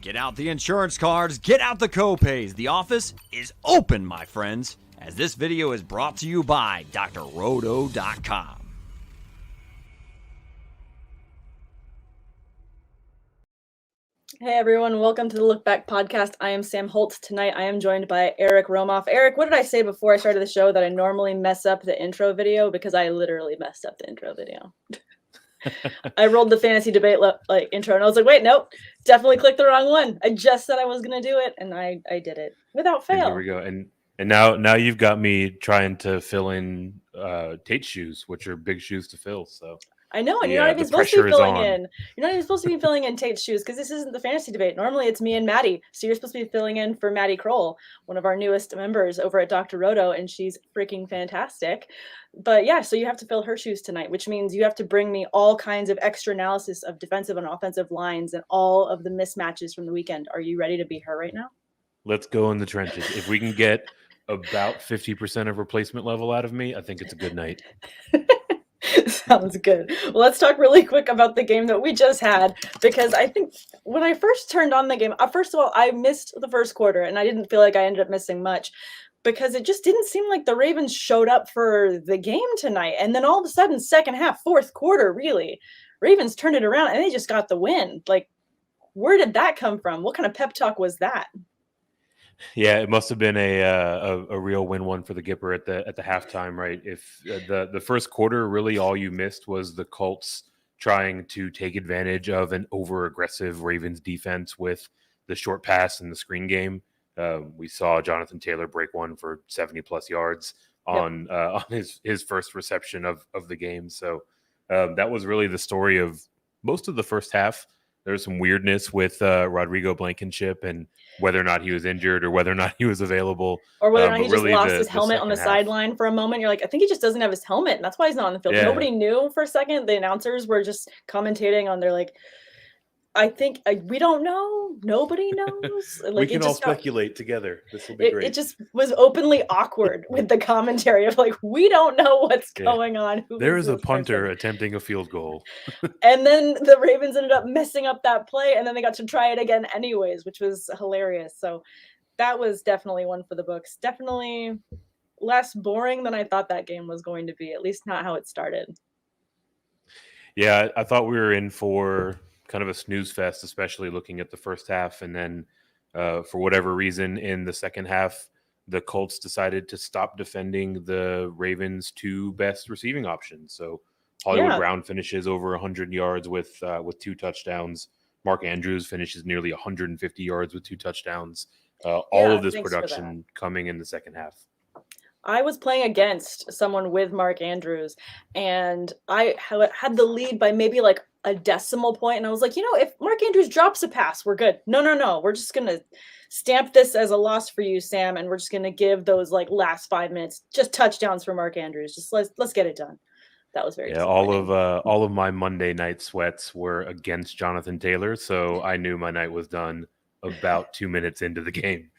Get out the insurance cards, get out the copays. The office is open, my friends, as this video is brought to you by drroto.com. Hey everyone, welcome to the Look Back podcast. I am Sam Holt. Tonight I am joined by Eric Romoff. Eric, what did I say before I started the show that I normally mess up the intro video? Because I literally messed up the intro video. I rolled the fantasy debate intro and I was like, wait, nope, definitely clicked the wrong one. I just said I was going to do it and I did it without fail. And here we go. And now you've got me trying to fill in Tate's shoes, which are big shoes to fill. So I know, and you're not even supposed to be filling in. You're not even supposed to be filling in Tate's shoes because this isn't the fantasy debate. Normally it's me and Maddie. So you're supposed to be filling in for Maddie Kroll, one of our newest members over at Dr. Roto, and she's freaking fantastic. But yeah, so you have to fill her shoes tonight, which means you have to bring me all kinds of extra analysis of defensive and offensive lines and all of the mismatches from the weekend. Are you ready to be her right now? Let's go in the trenches. If we can get about 50% of replacement level out of me, I think it's a good night. Sounds good. Well, let's talk really quick about the game that we just had, because I think when I first turned on the game, first of all, I missed the first quarter, and I didn't feel like I ended up missing much because it just didn't seem like the Ravens showed up for the game tonight. And then all of a sudden, second half, fourth quarter, really, Ravens turned it around and they just got the win. Like, where did that come from? What kind of pep talk was that? Yeah, it must have been a real win-one for the Gipper at the halftime, right? If the first quarter, really all you missed was the Colts trying to take advantage of an over-aggressive Ravens defense with the short pass and the screen game. We saw Jonathan Taylor break one for 70-plus yards on his first reception of the game. So that was really the story of most of the first half. There's some weirdness with Rodrigo Blankenship and whether or not he was injured or whether or not he was available. Or whether or not he just lost his helmet on the sideline for a moment. You're like, I think he just doesn't have his helmet, and that's why he's not on the field. Yeah. Nobody knew for a second. The announcers were just commentating on their, like, I think we don't know. Nobody knows. Like, we can all speculate together. This will be great. It just was openly awkward with the commentary of like, we don't know what's going on. There is a punter attempting a field goal. And then the Ravens ended up messing up that play, and then they got to try it again anyways, which was hilarious. So that was definitely one for the books. Definitely less boring than I thought that game was going to be, at least not how it started. Yeah, I thought we were in for kind of a snooze fest, especially looking at the first half. And then for whatever reason in the second half, the Colts decided to stop defending the Ravens' two best receiving options. So Hollywood Brown finishes over 100 yards with two touchdowns. Mark Andrews finishes nearly 150 yards with two touchdowns. All of this production coming in the second half. I was playing against someone with Mark Andrews, and I had the lead by maybe like a decimal point, and I was like, if Mark Andrews drops a pass, we're good. No. We're just going to stamp this as a loss for you, Sam, and we're just going to give those like last 5 minutes just touchdowns for Mark Andrews. Just let's get it done. That was very all of my Monday night sweats were against Jonathan Taylor, so I knew my night was done about 2 minutes into the game.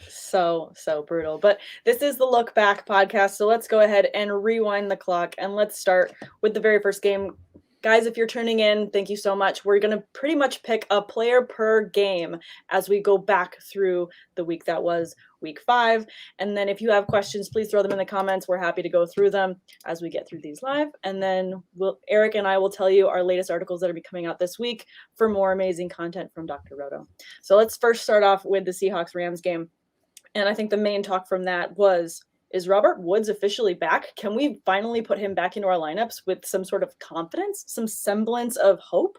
So brutal. But this is the Look Back podcast, so let's go ahead and rewind the clock, and let's start with the very first game. Guys, if you're tuning in, thank you so much. We're going to pretty much pick a player per game as we go back through the week that was week 5. And then if you have questions, please throw them in the comments. We're happy to go through them as we get through these live. And then Eric and I will tell you our latest articles that will be coming out this week for more amazing content from Dr. Roto. So let's first start off with the Seahawks-Rams game. And I think the main talk from that was, is Robert Woods officially back? Can we finally put him back into our lineups with some sort of confidence, some semblance of hope?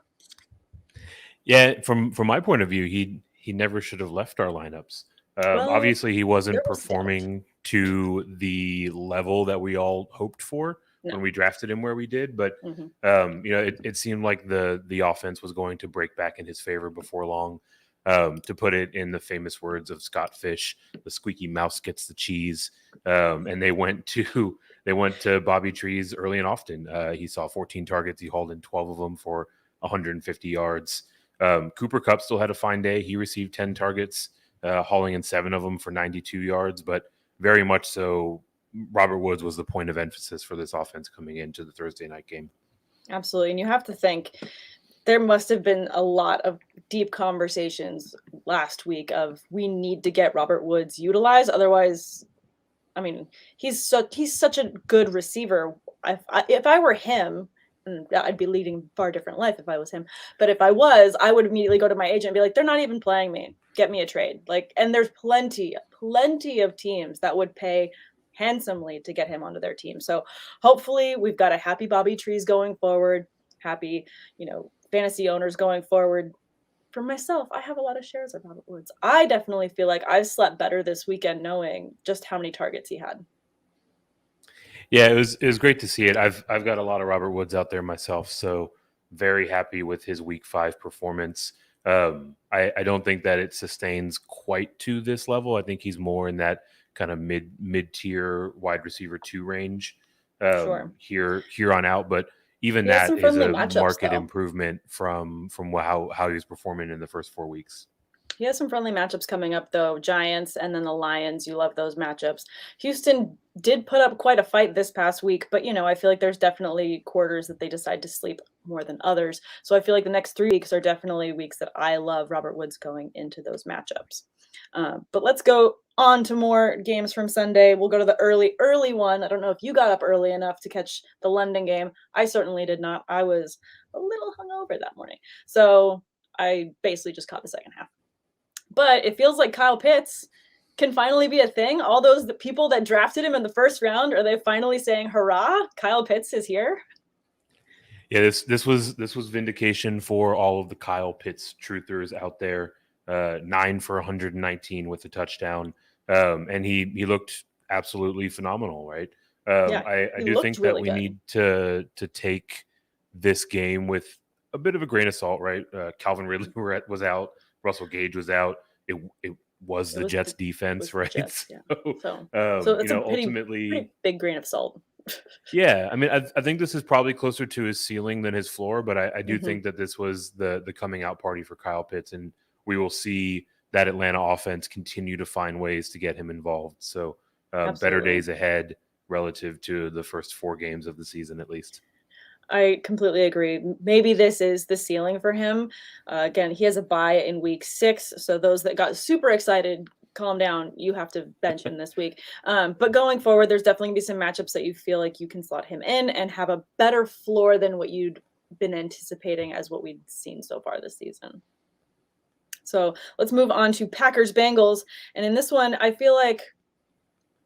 Yeah, from my point of view, he never should have left our lineups. Obviously, he wasn't performing to the level that we all hoped for when we drafted him where we did. But it seemed like the offense was going to break back in his favor before long. To put it in the famous words of Scott Fish, the squeaky mouse gets the cheese. And they went to Bobby Trees early and often. He saw 14 targets. He hauled in 12 of them for 150 yards. Cooper Kupp still had a fine day. He received 10 targets, hauling in 7 of them for 92 yards. But very much so, Robert Woods was the point of emphasis for this offense coming into the Thursday night game. Absolutely. And you have to think, there must have been a lot of deep conversations last week of we need to get Robert Woods utilized. Otherwise, I mean, he's such a good receiver. If I were him, and I'd be leading a far different life if I was him. But if I was, I would immediately go to my agent and be like, they're not even playing me. Get me a trade. Like, and there's plenty of teams that would pay handsomely to get him onto their team. So hopefully we've got a happy Bobby Trees going forward, happy, fantasy owners going forward. For myself, I have a lot of shares of Robert Woods. I definitely feel like I've slept better this weekend knowing just how many targets he had. Yeah, it was great to see it. I've got a lot of Robert Woods out there myself, so very happy with his week 5 performance. I don't think that it sustains quite to this level. I think he's more in that kind of mid-tier wide receiver 2 range Sure. here on out. But even that is a market improvement from how he was performing in the first 4 weeks. He has some friendly matchups coming up, though. Giants and then the Lions. You love those matchups. Houston did put up quite a fight this past week, but, I feel like there's definitely quarters that they decide to sleep more than others. So I feel like the next 3 weeks are definitely weeks that I love Robert Woods going into those matchups. But let's go on to more games from Sunday. We'll go to the early one. I don't know if you got up early enough to catch the London game. I certainly did not. I was a little hungover that morning. So I basically just caught the second half. But it feels like Kyle Pitts can finally be a thing. All the people that drafted him in the first round, are they finally saying, hurrah, Kyle Pitts is here? Yeah, this was vindication for all of the Kyle Pitts truthers out there. 9 for 119 with a touchdown. And he looked absolutely phenomenal, right? I do think that we need to take this game with a bit of a grain of salt, right? Calvin Ridley was out. Russell Gage was out. It was the Jets defense, right? Jets, yeah. So it's ultimately pretty big grain of salt. Yeah, I mean, I think this is probably closer to his ceiling than his floor, but I do think that this was the coming out party for Kyle Pitts, and we will see that Atlanta offense continue to find ways to get him involved. So better days ahead relative to the first 4 games of the season, at least. I completely agree. Maybe this is the ceiling for him. Again, he has a bye in week 6. So those that got super excited, calm down. You have to bench him this week. But going forward, there's definitely going to be some matchups that you feel like you can slot him in and have a better floor than what you'd been anticipating as what we'd seen so far this season. So let's move on to Packers Bengals. And in this one, I feel like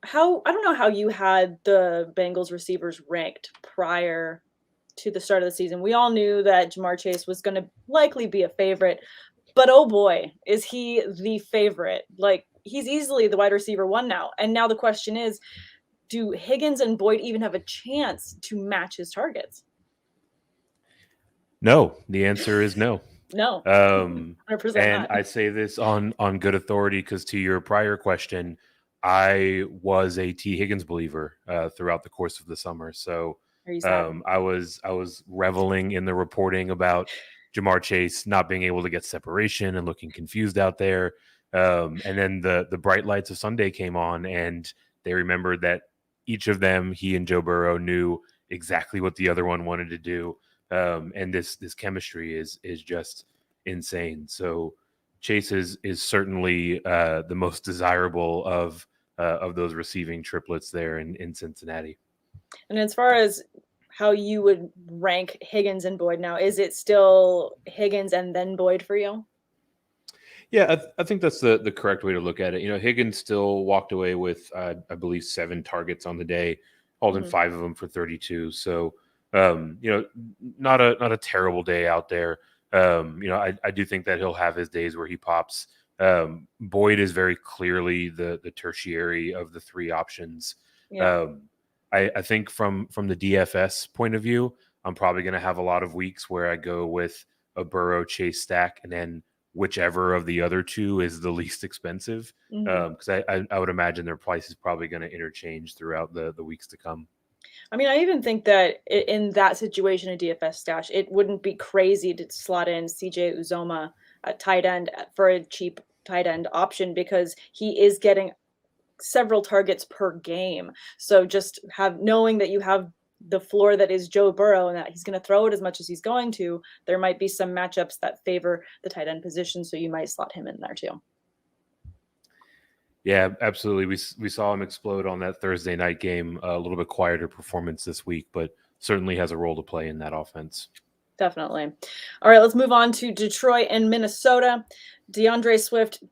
I don't know how you had the Bengals receivers ranked prior to the start of the season. We all knew that Ja'Marr Chase was going to likely be a favorite, but oh boy, is he the favorite. Like, he's easily the wide receiver 1 now. And now the question is, do Higgins and Boyd even have a chance to match his targets? No, the answer is no. No. 100% and not. I say this on good authority because to your prior question, I was a T. Higgins believer throughout the course of the summer. So I was reveling in the reporting about Ja'Marr Chase not being able to get separation and looking confused out there. And then the bright lights of Sunday came on, and they remembered that each of them, he and Joe Burrow, knew exactly what the other one wanted to do. And this chemistry is just insane. So Chase is certainly the most desirable of those receiving triplets there in Cincinnati. And as far as how you would rank Higgins and Boyd now, is it still Higgins and then Boyd for you? Yeah, I think that's the correct way to look at it. Higgins still walked away with, I believe, 7 targets on the day, holding 5 of them for 32. So, not a terrible day out there. I do think that he'll have his days where he pops. Boyd is very clearly the tertiary of the 3 options. Yeah. I think from the DFS point of view, I'm probably going to have a lot of weeks where I go with a Burrow Chase stack, and then whichever of the other 2 is the least expensive. Because I would imagine their price is probably going to interchange throughout the weeks to come. I mean, I even think that in that situation, a DFS stash, it wouldn't be crazy to slot in CJ Uzomah at tight end for a cheap tight end option because he is getting several targets per game. So just knowing that you have the floor that is Joe Burrow and that he's going to throw it as much as he's going to, there might be some matchups that favor the tight end position. So you might slot him in there too. Yeah, absolutely. We saw him explode on that Thursday night game. A little bit quieter performance this week, but certainly has a role to play in that offense. Definitely. All right, let's move on to Detroit and Minnesota. DAndre Swift,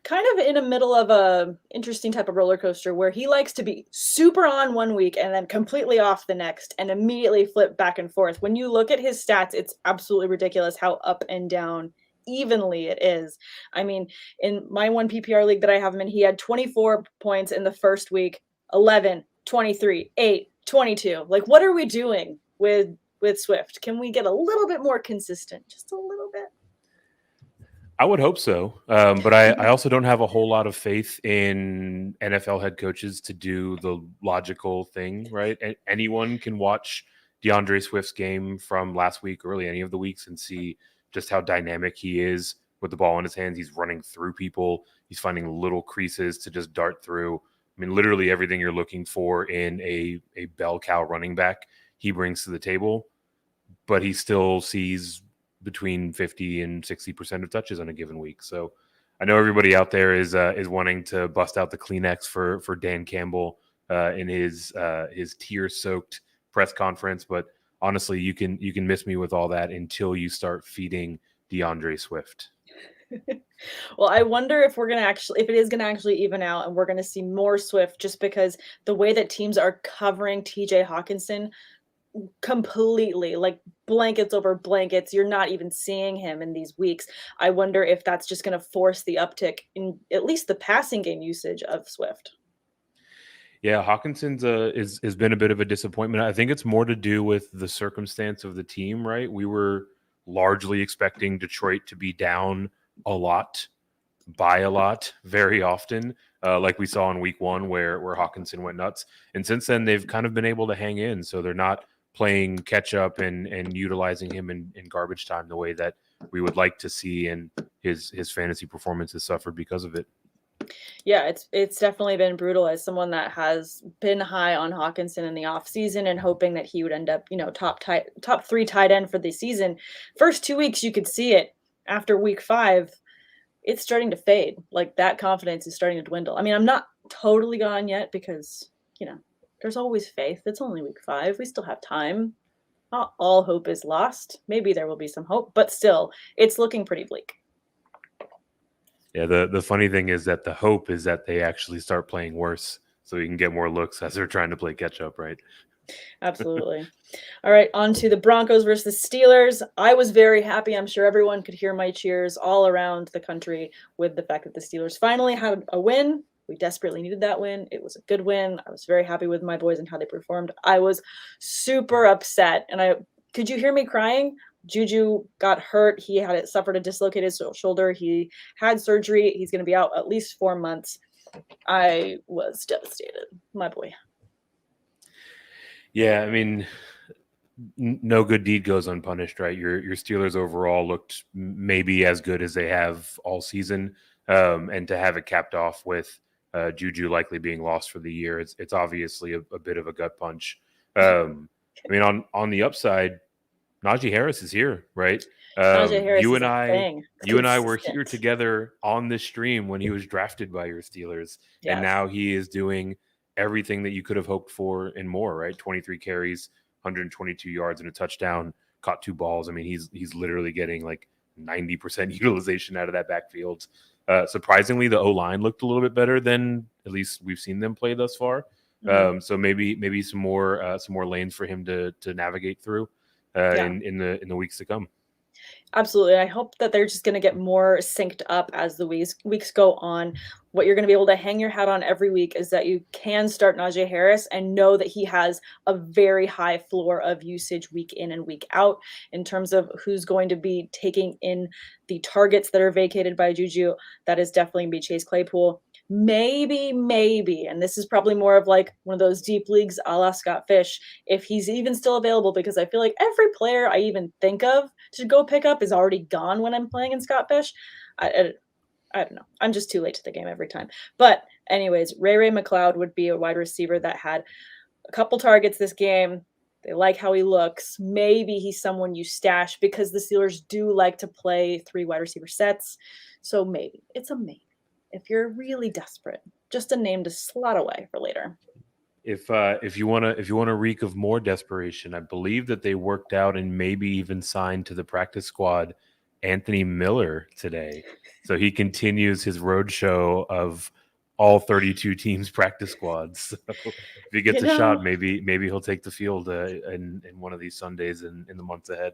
kind of in the middle of a interesting type of roller coaster where he likes to be super on one week and then completely off the next and immediately flip back and forth. When you look at his stats, it's absolutely ridiculous how up and down evenly it is. I mean, in my one PPR league that I have him in, he had 24 points in the first week, 11, 23, 8, 22. Like, what are we doing with Swift? Can we get a little bit more consistent? Just a little bit? I would hope so. But I also don't have a whole lot of faith in NFL head coaches to do the logical thing, right? Anyone can watch DAndre Swift's game from last week, early any of the weeks, and see just how dynamic he is with the ball in his hands. He's running through people. He's finding little creases to just dart through. I mean, literally everything you're looking for in a bell cow running back, he brings to the table, but he still sees between 50 and 60% of touches on a given week. So I know everybody out there is wanting to bust out the Kleenex for Dan Campbell in his tear-soaked press conference, but honestly, you can miss me with all that until you start feeding DAndre Swift. Well, I wonder if if it is going to actually even out and we're going to see more Swift, just because the way that teams are covering TJ Hockenson completely, like blankets over blankets, you're not even seeing him in these weeks. I wonder if that's just going to force the uptick in at least the passing game usage of Swift. Yeah, Hawkinson's has been a bit of a disappointment. I think it's more to do with the circumstance of the team, right? We were largely expecting Detroit to be down a lot, by a lot, very often, like we saw in week one where Hockenson went nuts. And since then, they've kind of been able to hang in. So they're not playing catch up and utilizing him in garbage time the way that we would like to see, and his fantasy performance has suffered because of it. Yeah, it's definitely been brutal as someone that has been high on Hockenson in the offseason and hoping that he would end up, top 3 tight end for the season. First 2 weeks, you could see it. After week 5, it's starting to fade. Like, that confidence is starting to dwindle. I mean, I'm not totally gone yet because, there's always faith. It's only week 5. We still have time. Not all hope is lost. Maybe there will be some hope, but still, it's looking pretty bleak. Yeah, the funny thing is that the hope is that they actually start playing worse so you can get more looks as they're trying to play catch up, right? Absolutely. All right, on to the Broncos versus Steelers. I was very happy. I'm sure everyone could hear my cheers all around the country with the fact that the Steelers finally had a win. We desperately needed that win. It was a good win. I was very happy with my boys and how they performed. I was super upset. And could you hear me crying? JuJu got hurt. He had suffered a dislocated shoulder. He had surgery. He's going to be out at least 4 months. I was devastated. My boy. Yeah, I mean, no good deed goes unpunished, right? Your Steelers overall looked maybe as good as they have all season, and to have it capped off with JuJu likely being lost for the year, it's obviously a bit of a gut punch. I mean, on the upside, Najee Harris is here, right? Najee Harris you and I were here together on this stream when he was drafted by your Steelers, yes. And now he is doing everything that you could have hoped for and more, right? 23 carries, 122 yards and a touchdown, caught 2 balls. I mean, he's literally getting like 90% utilization out of that backfield. Surprisingly, the O-line looked a little bit better than at least we've seen them play thus far. Mm-hmm. So maybe some more lanes for him to navigate through in the weeks to come. Absolutely. I hope that they're just going to get more synced up as the weeks go on. What you're going to be able to hang your hat on every week is that you can start Najee Harris and know that he has a very high floor of usage week in and week out in terms of who's going to be taking in the targets that are vacated by JuJu. That is definitely going to be Chase Claypool. Maybe, and this is probably more of like one of those deep leagues a la Scott Fish, if he's even still available, because I feel like every player I even think of to go pick up is already gone when I'm playing in Scott Fish. I don't know. I'm just too late to the game every time. But anyways, Ray McLeod would be a wide receiver that had a couple targets this game. They like how he looks. Maybe he's someone you stash because the Steelers do like to play 3 wide receiver sets. So maybe. It's a maybe. If you're really desperate, just a name to slot away for later. If you want to reek of more desperation, I believe that they worked out and maybe even signed to the practice squad Anthony Miller today. So he continues his roadshow of all 32 teams practice squads. So if he gets a shot, maybe he'll take the field in one of these Sundays in the months ahead.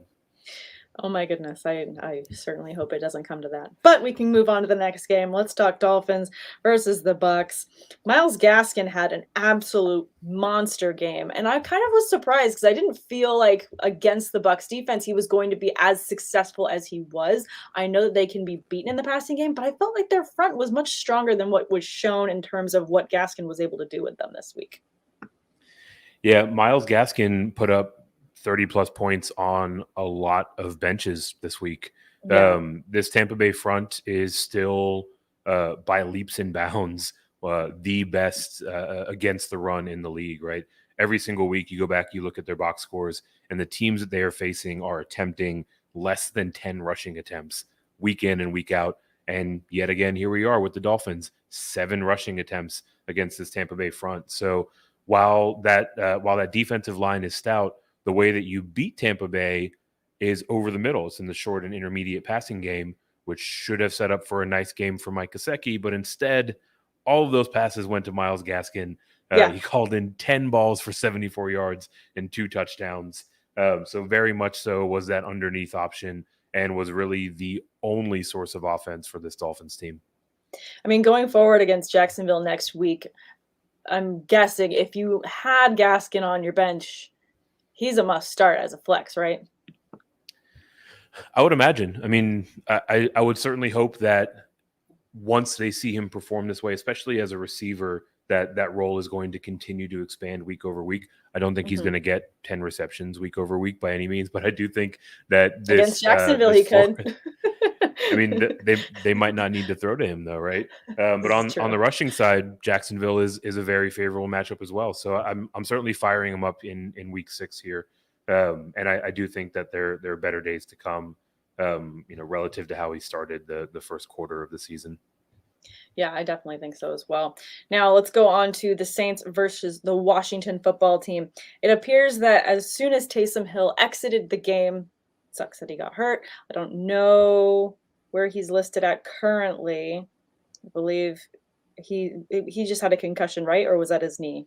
Oh my goodness. I certainly hope it doesn't come to that. But we can move on to the next game. Let's talk Dolphins versus the Bucks. Myles Gaskin had an absolute monster game. And I kind of was surprised because I didn't feel like against the Bucks defense he was going to be as successful as he was. I know that they can be beaten in the passing game, but I felt like their front was much stronger than what was shown in terms of what Gaskin was able to do with them this week. Yeah, Myles Gaskin put up 30-plus points on a lot of benches this week. Yeah. This Tampa Bay front is still, by leaps and bounds, the best against the run in the league, right? Every single week you go back, you look at their box scores, and the teams that they are facing are attempting less than 10 rushing attempts week in and week out. And yet again, here we are with the Dolphins, 7 rushing attempts against this Tampa Bay front. So while that defensive line is stout, the way that you beat Tampa Bay is over the middle. It's in the short and intermediate passing game, which should have set up for a nice game for Mike Gesicki. But instead, all of those passes went to Myles Gaskin. He called in 10 balls for 74 yards and 2 touchdowns. So very much so was that underneath option and was really the only source of offense for this Dolphins team. I mean, going forward against Jacksonville next week, I'm guessing if you had Gaskin on your bench, he's a must start as a flex, right? I would imagine. I mean, I would certainly hope that once they see him perform this way, especially as a receiver, that role is going to continue to expand week over week. I don't think he's going to get 10 receptions week over week by any means, but I do think that this against Jacksonville he could. I mean, they might not need to throw to him though, right? But on the rushing side, Jacksonville is a very favorable matchup as well. So I'm certainly firing him up in week 6 here, and I do think that there are better days to come, relative to how he started the first quarter of the season. Yeah, I definitely think so as well. Now let's go on to the Saints versus the Washington football team. It appears that as soon as Taysom Hill exited the game, sucks that he got hurt. I don't know where he's listed at currently. I believe he just had a concussion, right? Or was that his knee?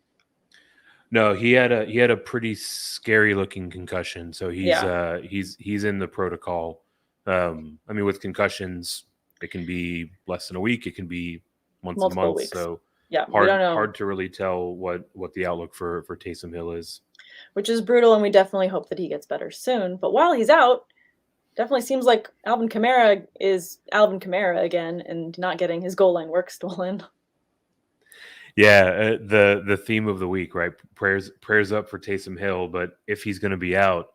No, he had a pretty scary looking concussion. So he's in the protocol. I mean, with concussions, it can be less than a week. It can be multiple months. Weeks. So yeah, hard to really tell what the outlook for Taysom Hill is. Which is brutal, and we definitely hope that he gets better soon. But while he's out, definitely seems like Alvin Kamara is Alvin Kamara again and not getting his goal line work stolen. Yeah, the theme of the week, right? Prayers up for Taysom Hill, but if he's going to be out,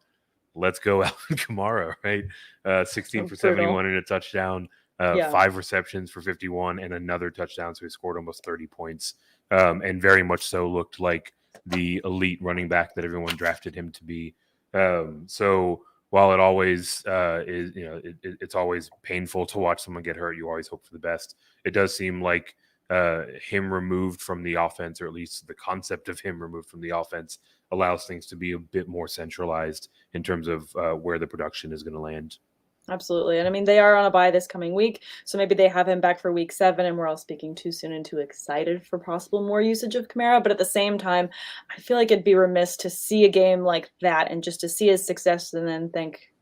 let's go Alvin Kamara, right? 16 for 71 and a touchdown, 5 receptions for 51 and another touchdown, so he scored almost 30 points, and very much so looked like the elite running back that everyone drafted him to be. So while it always is, it's always painful to watch someone get hurt, you always hope for the best. It does seem like him removed from the offense, or at least the concept of him removed from the offense, allows things to be a bit more centralized in terms of where the production is going to land. Absolutely. And I mean, they are on a bye this coming week, so maybe they have him back for week 7, and we're all speaking too soon and too excited for possible more usage of Kamara. But at the same time, I feel like it'd be remiss to see a game like that and just to see his success and then think,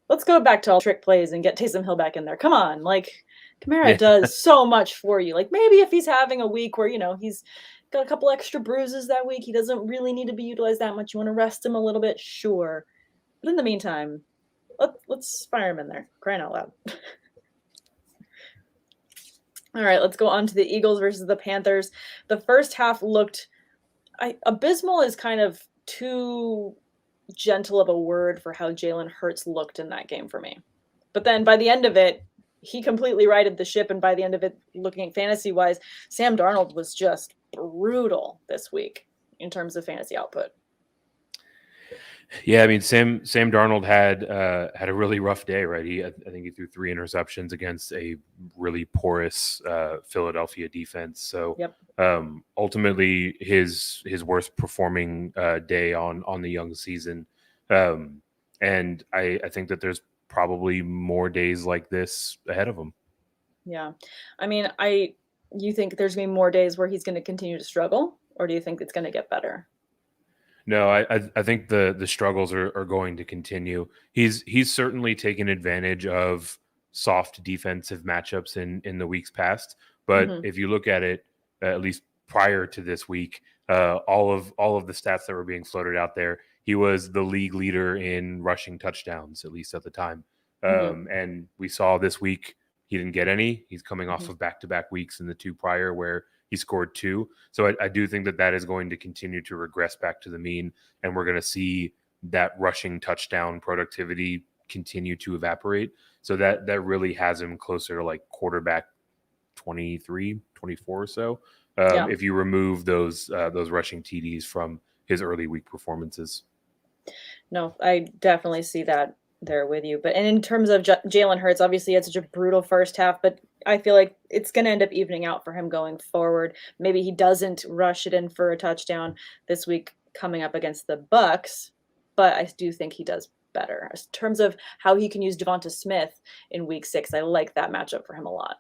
let's go back to all trick plays and get Taysom Hill back in there. Come on. Like, Kamara does so much for you. Like, maybe if he's having a week where, he's got a couple extra bruises that week, he doesn't really need to be utilized that much. You want to rest him a little bit? Sure. But in the meantime, let's fire him in there. Crying out loud. All right, let's go on to the Eagles versus the Panthers. The first half looked abysmal is kind of too gentle of a word for how Jalen Hurts looked in that game for me. But then by the end of it, he completely righted the ship. And by the end of it, looking at fantasy-wise, Sam Darnold was just brutal this week in terms of fantasy output. Yeah, I mean Sam Darnold had a really rough day, right? I think he threw 3 interceptions against a really porous Philadelphia defense. So Yep. ultimately, his worst performing day on the young season, and I think that there's probably more days like this ahead of him. Yeah, I mean, you think there's gonna be more days where he's going to continue to struggle, or do you think it's going to get better? No, I think the struggles are going to continue. He's certainly taken advantage of soft defensive matchups in the weeks past. But Mhm. if you look at it, at least prior to this week, all of the stats that were being floated out there, he was the league leader in rushing touchdowns, at least at the time. Mhm. And we saw this week he didn't get any. He's coming off Mhm. of back-to-back weeks in the 2 prior where he scored 2. So I do think that is going to continue to regress back to the mean, and we're going to see that rushing touchdown productivity continue to evaporate. So that really has him closer to like quarterback 23, 24 or so. Yeah. If you remove those rushing TDs from his early week performances. No, I definitely see that there with you. But and in terms of Jalen Hurts, obviously he had such a brutal first half, but I feel like it's going to end up evening out for him going forward. Maybe he doesn't rush it in for a touchdown this week coming up against the Bucks, but I do think he does better. In terms of how he can use Devonta Smith in week 6, I like that matchup for him a lot.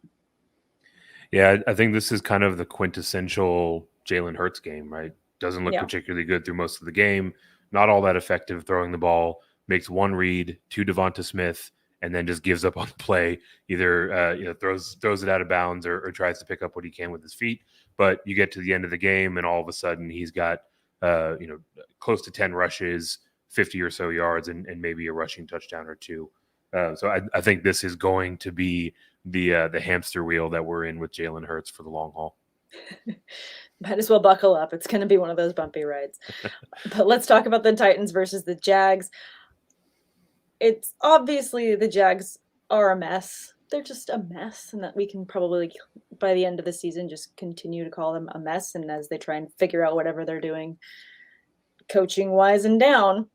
Yeah, I think this is kind of the quintessential Jalen Hurts game, right? Doesn't look Yeah. particularly good through most of the game. Not all that effective throwing the ball. Makes one read to Devonta Smith, and then just gives up on the play. Either throws it out of bounds or tries to pick up what he can with his feet. But you get to the end of the game, and all of a sudden he's got close to 10 rushes, 50 or so yards, and maybe a rushing touchdown or 2. So I think this is going to be the hamster wheel that we're in with Jalen Hurts for the long haul. Might as well buckle up. It's going to be one of those bumpy rides. But let's talk about the Titans versus the Jags. It's obviously the Jags are a mess. They're just a mess, and that we can probably, by the end of the season, just continue to call them a mess. And as they try and figure out whatever they're doing, coaching wise and down,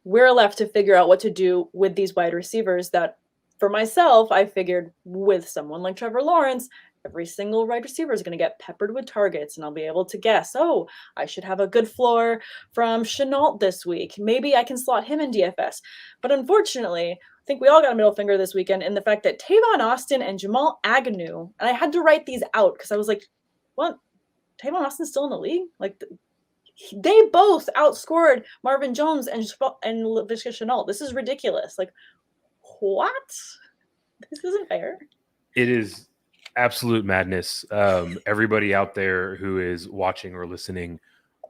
we're left to figure out what to do with these wide receivers that, for myself, I figured with someone like Trevor Lawrence, every single wide receiver is going to get peppered with targets, and I'll be able to guess, oh, I should have a good floor from Shenault this week. Maybe I can slot him in DFS. But unfortunately, I think we all got a middle finger this weekend in the fact that Tavon Austin and Jamal Agnew, and I had to write these out because I was like, what? Tavon Austin's still in the league? Like, they both outscored Marvin Jones and Laviska Shenault. This is ridiculous. Like, what? This isn't fair. It is absolute madness. Everybody out there who is watching or listening,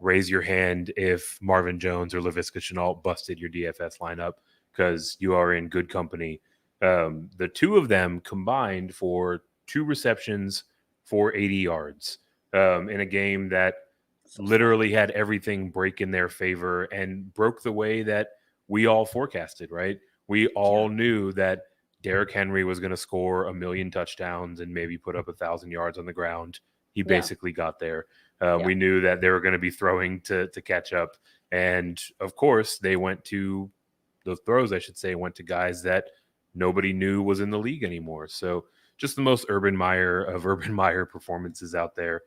raise your hand if Marvin Jones or Laviska Shenault busted your DFS lineup, because you are in good company. The 2 of them combined for 2 receptions for 80 yards in a game that literally had everything break in their favor and broke the way that we all forecasted, right? We all knew that Derrick Henry was going to score 1 million touchdowns and maybe put up 1,000 yards on the ground. He basically got there. We knew that they were going to be throwing to catch up. And of course, those throws, I should say, went to guys that nobody knew was in the league anymore. So just the most Urban Meyer performances out there.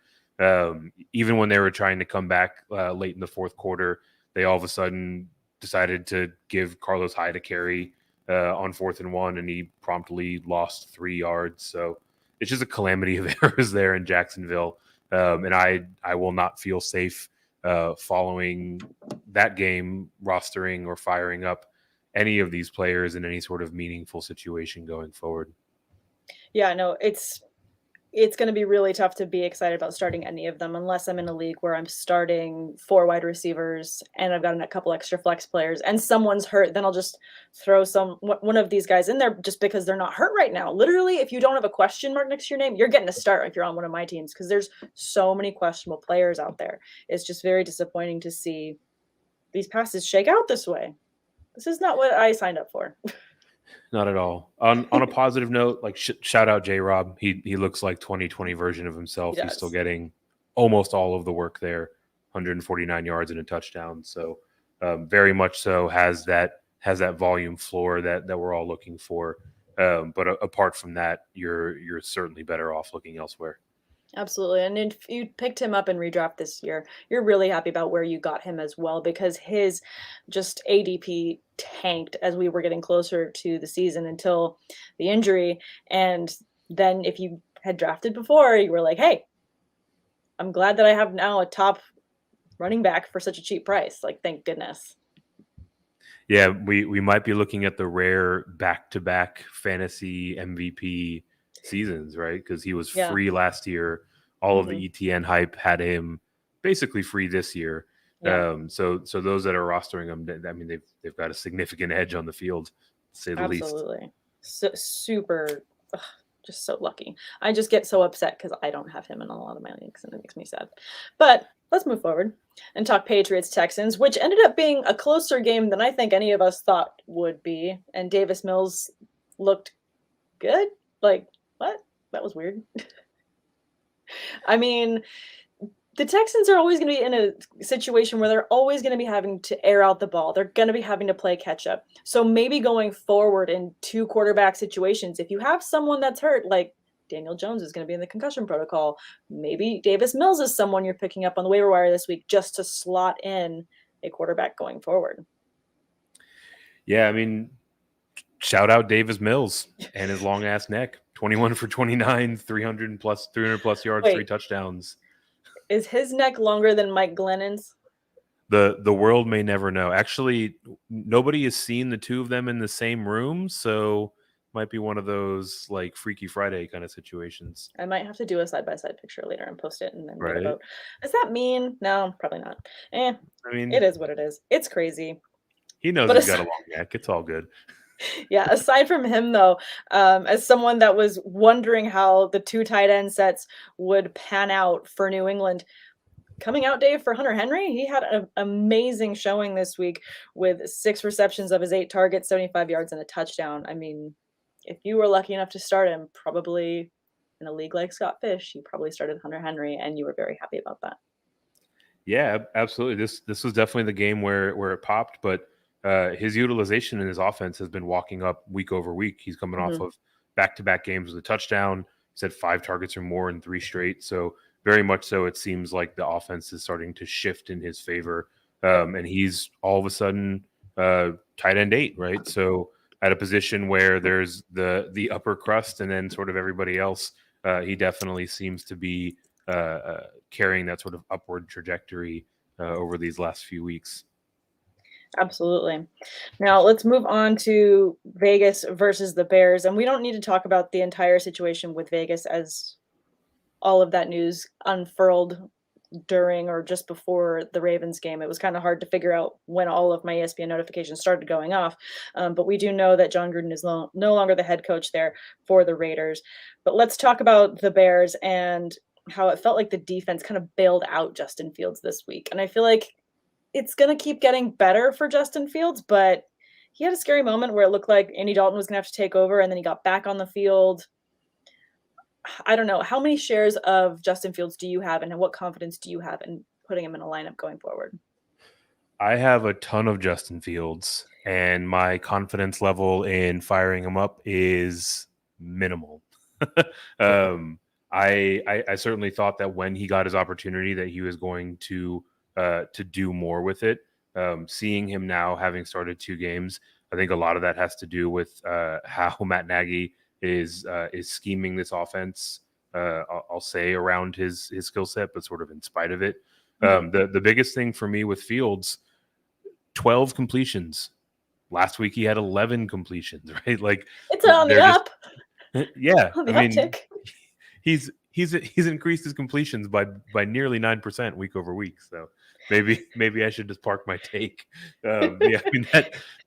Even when they were trying to come back late in the fourth quarter, they all of a sudden decided to give Carlos Hyde a carry on 4th and 1, and he promptly lost 3 yards. So it's just a calamity of errors there in Jacksonville. And I will not feel safe following that game, rostering or firing up any of these players in any sort of meaningful situation going forward. Yeah, no, it's going to be really tough to be excited about starting any of them unless I'm in a league where I'm starting 4 wide receivers and I've got a couple extra flex players and someone's hurt. Then I'll just throw one of these guys in there just because they're not hurt right now. Literally, if you don't have a question mark next to your name, you're getting a start if you're on one of my teams, because there's so many questionable players out there. It's just very disappointing to see these passes shake out this way. This is not what I signed up for. Not at all. On a positive note, like shout out J-Rob. He looks like 2020 version of himself. He's still getting almost all of the work there, 149 yards and a touchdown. So very much so has that volume floor that we're all looking for. But apart from that, you're certainly better off looking elsewhere. Absolutely. And if you picked him up in redraft this year, you're really happy about where you got him as well, because his just ADP tanked as we were getting closer to the season until the injury. And then if you had drafted before, you were like, hey, I'm glad that I have now a top running back for such a cheap price. Like, thank goodness. Yeah, we might be looking at the rare back-to-back fantasy MVP seasons, right? Because he was free last year. All of the ETN hype had him basically free this year. Yeah. So those that are rostering him, I mean, they've got a significant edge on the field, to say the least. Absolutely. So, super, just so lucky. I just get so upset because I don't have him in a lot of my leagues, and it makes me sad. But let's move forward and talk Patriots-Texans, which ended up being a closer game than I think any of us thought would be. And Davis Mills looked good. Like, what? That was weird. I mean, the Texans are always going to be in a situation where they're always going to be having to air out the ball. They're going to be having to play catch up. So maybe going forward in two quarterback situations, if you have someone that's hurt, like Daniel Jones is going to be in the concussion protocol, maybe Davis Mills is someone you're picking up on the waiver wire this week just to slot in a quarterback going forward. Yeah, I mean, shout out Davis Mills and his long ass neck. 21 for 29, 300 plus yards, Wait, 3 touchdowns. Is his neck longer than Mike Glennon's? The world may never know. Actually, nobody has seen the two of them in the same room, so might be one of those like Freaky Friday kind of situations. I might have to do a side-by-side picture later and post it and then get a vote. Does that mean? No, probably not. I mean, it is what it is. It's crazy. He knows he's got a long neck. It's all good. Yeah, aside from him, though, as someone that was wondering how the two tight end sets would pan out for New England, coming out day for Hunter Henry, he had an amazing showing this week with 6 receptions of his 8 targets, 75 yards, and a touchdown. I mean, if you were lucky enough to start him, probably in a league like Scott Fish, you probably started Hunter Henry, and you were very happy about that. Yeah, absolutely. This was definitely the game where it popped, but his utilization in his offense has been walking up week over week. He's coming off of back-to-back games with a touchdown. He's had 5 targets or more in 3 straight. So very much so, it seems like the offense is starting to shift in his favor. And he's all of a sudden tight end 8, right? So at a position where there's the upper crust and then sort of everybody else, he definitely seems to be carrying that sort of upward trajectory over these last few weeks. Absolutely. Now let's move on to Vegas versus the Bears. And we don't need to talk about the entire situation with Vegas as all of that news unfurled during or just before the Ravens game. It was kind of hard to figure out when all of my ESPN notifications started going off. But we do know that John Gruden is no longer the head coach there for the Raiders. But let's talk about the Bears and how it felt like the defense kind of bailed out Justin Fields this week. And I feel like it's going to keep getting better for Justin Fields, but he had a scary moment where it looked like Andy Dalton was going to have to take over, and then he got back on the field. I don't know. How many shares of Justin Fields do you have, and what confidence do you have in putting him in a lineup going forward? I have a ton of Justin Fields, and my confidence level in firing him up is minimal. I certainly thought that when he got his opportunity that he was going to do more with it. Seeing him now having started 2 games, I think a lot of that has to do with how Matt Nagy is scheming this offense. I'll say around his skill set, but sort of in spite of it. The biggest thing for me with Fields, 12 completions. Last week he had 11 completions, right? Like it's on the up. Yeah, on the I mean, uptick. He's increased his completions by nearly 9% week over week. So maybe I should just park my take. Yeah, I mean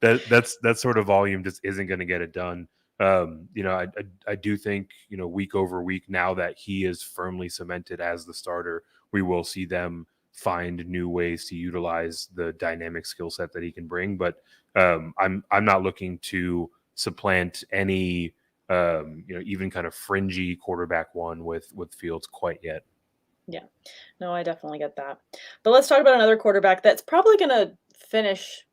that sort of volume just isn't going to get it done. I do think week over week, now that he is firmly cemented as the starter, we will see them find new ways to utilize the dynamic skill set that he can bring. But I'm not looking to supplant any even kind of fringy quarterback one with Fields quite yet. Yeah, no, I definitely get that. But let's talk about another quarterback that's probably going to finish,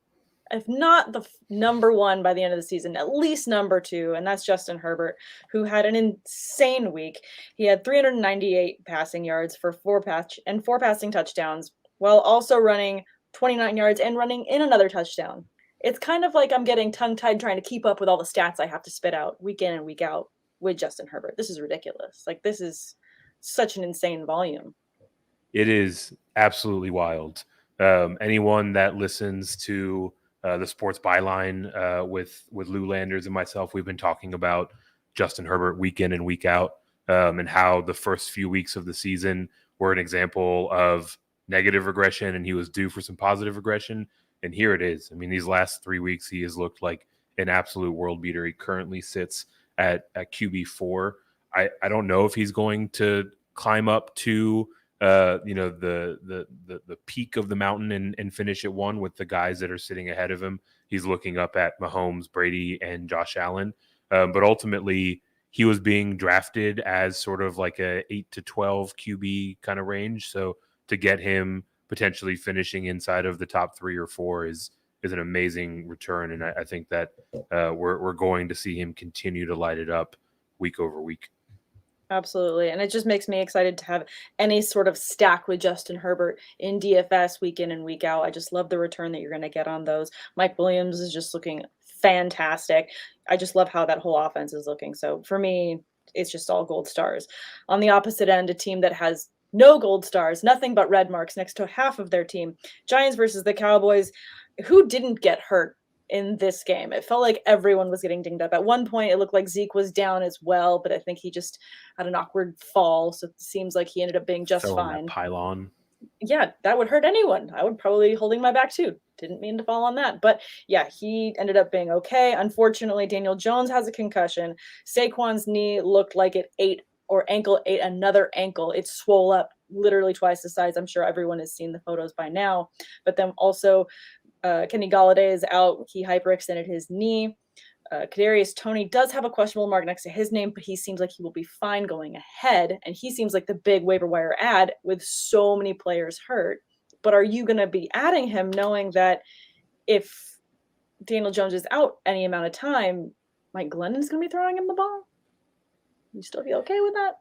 if not the number one by the end of the season, at least number two, and that's Justin Herbert, who had an insane week. He had 398 passing yards for four passing touchdowns, while also running 29 yards and running in another touchdown. It's kind of like I'm getting tongue-tied trying to keep up with all the stats I have to spit out week in and week out with Justin Herbert. This is ridiculous. Like, this is such an insane volume. It is absolutely wild. Anyone that listens to the Sports Byline with Lou Landers and myself, we've been talking about Justin Herbert week in and week out, and how the first few weeks of the season were an example of negative regression, and he was due for some positive regression. And here it is. I mean, these last 3 weeks, he has looked like an absolute world beater. He currently sits at QB4. I don't know if he's going to climb up to the peak of the mountain and finish at 1 with the guys that are sitting ahead of him. He's looking up at Mahomes, Brady, and Josh Allen. But ultimately, he was being drafted as sort of like a 8 to 12 QB kind of range. So to get him potentially finishing inside of the top 3 or 4 is an amazing return. And I think that we're going to see him continue to light it up week over week. Absolutely. And it just makes me excited to have any sort of stack with Justin Herbert in DFS week in and week out. I just love the return that you're going to get on those. Mike Williams is just looking fantastic. I just love how that whole offense is looking. So for me, it's just all gold stars. On the opposite end, a team that has no gold stars, nothing but red marks next to half of their team. Giants versus the Cowboys. Who didn't get hurt in this game? It felt like everyone was getting dinged up. At one point, it looked like Zeke was down as well, but I think he just had an awkward fall, so it seems like he ended up being just fine. Pylon. Yeah, that would hurt anyone. I would probably be holding my back too. Didn't mean to fall on that. But yeah, he ended up being okay. Unfortunately, Daniel Jones has a concussion. Saquon's knee looked like it ate another ankle. It swole up literally twice the size. I'm sure everyone has seen the photos by now. But then also Kenny Golladay is out. He hyperextended his knee. Kadarius Toney does have a questionable mark next to his name, but he seems like he will be fine going ahead. And he seems like the big waiver wire add with so many players hurt. But are you going to be adding him knowing that if Daniel Jones is out any amount of time, Mike Glennon's going to be throwing him the ball? You still be okay with that?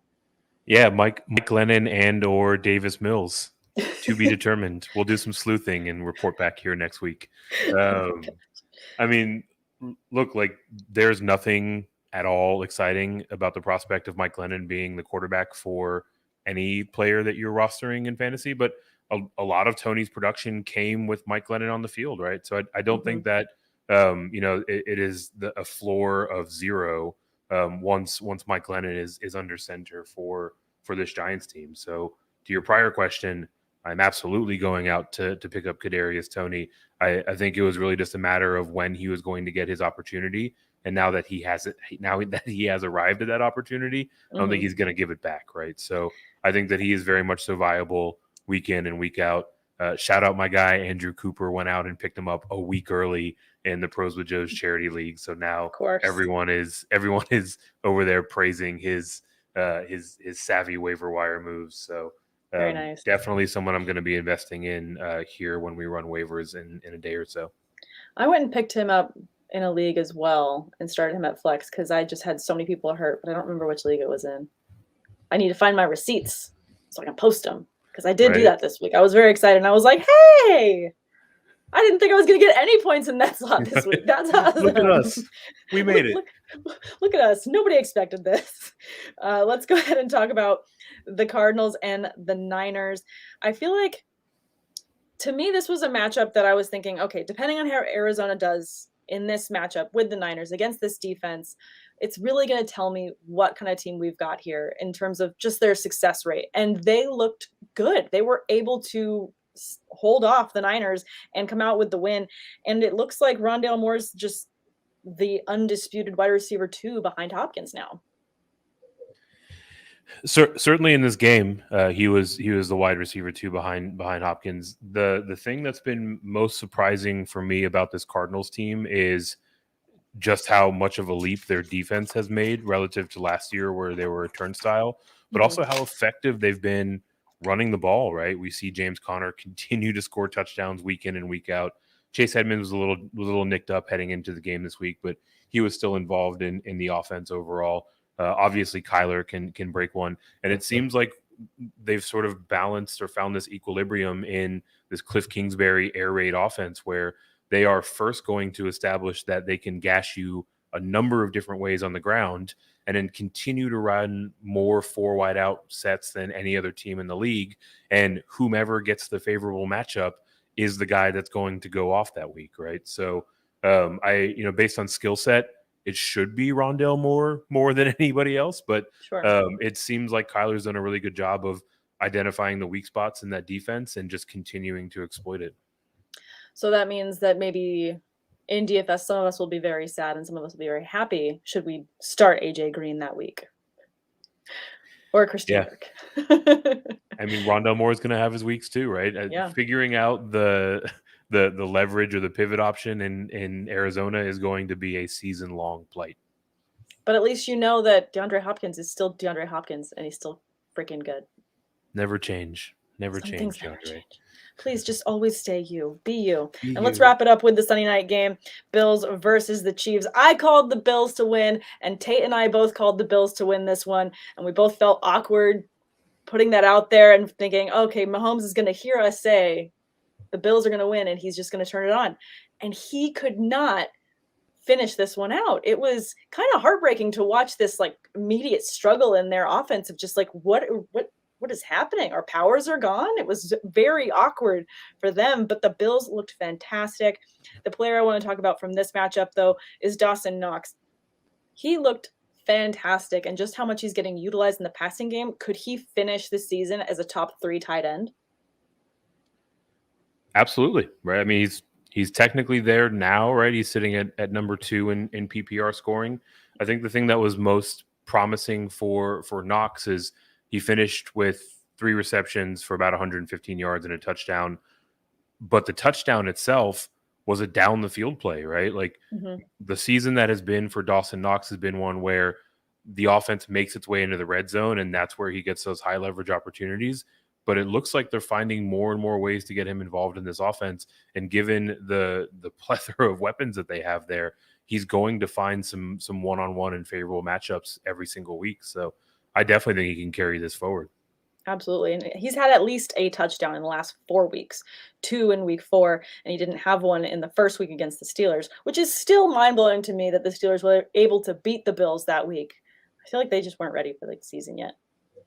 Yeah, Mike Glennon and or Davis Mills to be determined. We'll do some sleuthing and report back here next week. I mean, look, like there's nothing at all exciting about the prospect of Mike Glennon being the quarterback for any player that you're rostering in fantasy, but a lot of Tony's production came with Mike Glennon on the field, right? So I don't think that it is a floor of 0 once Mike Glennon is under center for this Giants team. So to your prior question, I'm absolutely going out to pick up Kadarius Toney. I think it was really just a matter of when he was going to get his opportunity. And now that he has it, now that he has arrived at that opportunity, I don't think he's going to give it back, right? So I think that he is very much so viable week in and week out. Shout out my guy, Andrew Cooper, went out and picked him up a week early in the Pros with Joe's charity league. So now everyone is over there praising his savvy waiver wire moves. So very nice. Definitely someone I'm going to be investing in here when we run waivers in a day or so. I went and picked him up in a league as well and started him at flex because I just had so many people hurt, but I don't remember which league it was in. I need to find my receipts so I can post them because I did do that this week. I was very excited and I was like, hey, I didn't think I was going to get any points in that slot this week. That's awesome. Look at us. We made it. Look at us. Nobody expected this. Let's go ahead and talk about the Cardinals and the Niners. I feel like, to me, this was a matchup that I was thinking, okay, depending on how Arizona does in this matchup with the Niners against this defense, it's really going to tell me what kind of team we've got here in terms of just their success rate. And they looked good. They were able to hold off the Niners and come out with the win. And it looks like Rondale Moore's just the undisputed wide receiver 2 behind Hopkins now. Certainly in this game, he was the wide receiver 2 behind Hopkins. The thing that's been most surprising for me about this Cardinals team is just how much of a leap their defense has made relative to last year where they were a turnstile, but also how effective they've been running the ball, right? We see James Conner continue to score touchdowns week in and week out. Chase Edmonds was a little nicked up heading into the game this week, but he was still involved in the offense overall. Obviously, Kyler can break one, and it seems like they've sort of balanced or found this equilibrium in this Cliff Kingsbury air raid offense where they are first going to establish that they can gash you a number of different ways on the ground and then continue to run more 4 wide out sets than any other team in the league. And whomever gets the favorable matchup is the guy that's going to go off that week, right? So based on skill set, it should be Rondale more than anybody else. But sure. It seems like Kyler's done a really good job of identifying the weak spots in that defense and just continuing to exploit it. So that means that maybe in DFS, some of us will be very sad and some of us will be very happy should we start AJ Green that week. Or Christian Kirk. I mean, Rondale Moore is going to have his weeks too, right? Yeah. Figuring out the leverage or the pivot option in Arizona is going to be a season-long plight. But at least you know that DeAndre Hopkins is still DeAndre Hopkins, and he's still freaking good. Never change. Never Some change, things DeAndre. never change. Please just always stay you. Be you. Be and let's you. wrap it up with the Sunday night game. Bills versus the Chiefs. I called the Bills to win, and Tate and I both called the Bills to win this one. And we both felt awkward putting that out there and thinking, okay, Mahomes is going to hear us say the Bills are going to win, and he's just going to turn it on. And he could not finish this one out. It was kind of heartbreaking to watch this like immediate struggle in their offense of just like, what is happening? Our powers are gone. It was very awkward for them, but the Bills looked fantastic. The player I want to talk about from this matchup, though, is Dawson Knox. He looked fantastic, and just how much he's getting utilized in the passing game. Could he finish the season as a top 3 tight end? Absolutely, right? I mean, he's technically there now, right? He's sitting at number 2 in PPR scoring. I think the thing that was most promising for Knox is he finished with 3 receptions for about 115 yards and a touchdown. But the touchdown itself was a down the field play, right? Like the season that has been for Dawson Knox has been one where the offense makes its way into the red zone, and that's where he gets those high leverage opportunities. But it looks like they're finding more and more ways to get him involved in this offense. And given the plethora of weapons that they have there, he's going to find some one-on-one and favorable matchups every single week. So I definitely think he can carry this forward. Absolutely. And he's had at least a touchdown in the last 4 weeks, 2 in week 4, and he didn't have one in the first week against the Steelers, which is still mind-blowing to me that the Steelers were able to beat the Bills that week. I feel like they just weren't ready for the season yet,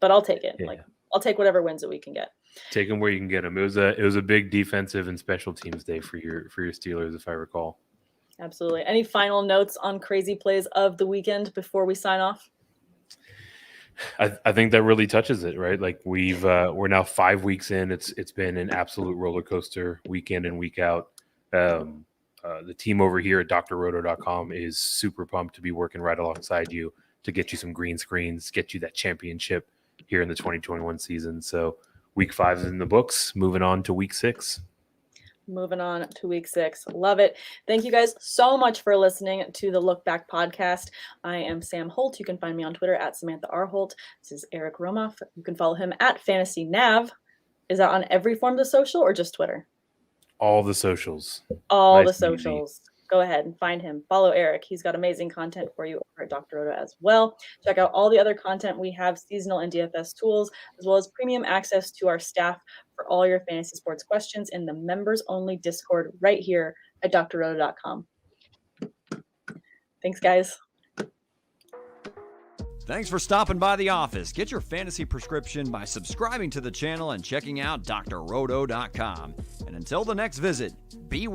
but I'll take it. Yeah. I'll take whatever wins that we can get. Take them where you can get them. It was a big defensive and special teams day for your Steelers, if I recall. Absolutely. Any final notes on crazy plays of the weekend before we sign off? I think that really touches it, right? Like we're now 5 weeks in. It's been an absolute roller coaster week in and week out. The team over here at drroto.com is super pumped to be working right alongside you to get you some green screens, get you that championship here in the 2021 season. So week 5 is in the books. Moving on to week 6. Moving on to week 6. Love it. Thank you guys so much for listening to the Look Back podcast. I am Sam Holt. You can find me on Twitter at Samantha R. Holt. This is Eric Romoff. You can follow him at Fantasy Nav. Is that on every form of social or just Twitter? All the socials. All the socials. Go ahead and find him. Follow Eric. He's got amazing content for you over at Dr. Roto as well. Check out all the other content we have, seasonal and DFS tools, as well as premium access to our staff for all your fantasy sports questions in the members-only Discord right here at drroto.com. Thanks, guys. Thanks for stopping by the office. Get your fantasy prescription by subscribing to the channel and checking out drroto.com. And until the next visit, be